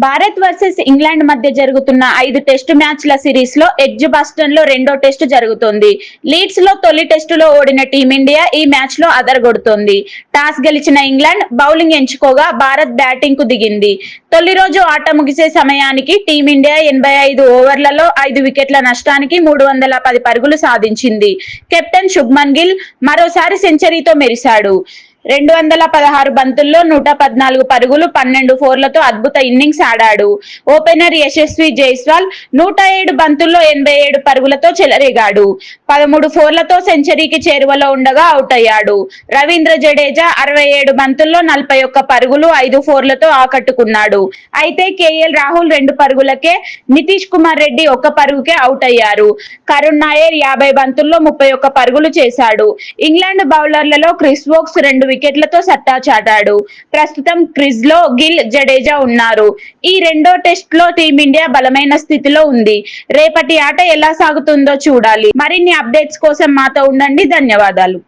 Bharat versus England మధ్య జరుగుతున్న 5 test మ్యాచ్ల సిరీస్ లో ఎడ్జ్బాస్టన్ లో రెండో టెస్టు జరుగుతోంది. లీడ్స్ లో తొలి టెస్టులో ఓడిన టీమిండియా ఈ మ్యాచ్ లో అదరగొడుతోంది. టాస్ గెలిచిన ఇంగ్లాండ్ బౌలింగ్ ఎంచుకోగా భారత్ బ్యాటింగ్ కు దిగింది. తొలి రోజు ఆట ముగిసే సమయానికి టీమిండియా 85 ఓవర్లలో 5 వికెట్ల నష్టానికి 310 పరుగులు సాధించింది. కెప్టెన్ శుభ్మన్ గిల్ మరోసారి సెంచరీతో మెరిశాడు. 216 బంతుల్లో 114 పరుగులు, 12 ఫోర్లతో అద్భుత ఇన్నింగ్స్ ఆడాడు. ఓపెనర్ యశస్వి జైస్వాల్ 107 బంతుల్లో 87 పరుగులతో చెలరేగాడు. 13 ఫోర్లతో సెంచరీకి చేరువలో ఉండగా అవుటయ్యాడు. రవీంద్ర జడేజా 67 బంతుల్లో 41 పరుగులు, 5 ఫోర్లతో ఆకట్టుకున్నాడు. అయితే కేఎల్ రాహుల్ 2 పరుగులకే, నితీష్ కుమార్ రెడ్డి 1 పరుగుకే అవుటయ్యారు. కరుణ్ నాయర్ 50 బంతుల్లో 31 పరుగులు చేశాడు. ఇంగ్లాండ్ బౌలర్లలో క్రిస్ వోక్స్ 2 వికెట్లతో సత్తా చాటాడు. ప్రస్తుతం క్రీజ్ లో గిల్, జడేజా ఉన్నారు. ఈ రెండో టెస్ట్ లో టీమిండియా బలమైన స్థితిలో ఉంది. రేపటి ఆట ఎలా సాగుతుందో చూడాలి. మరిన్ని అప్డేట్స్ కోసం మాతో ఉండండి. ధన్యవాదాలు.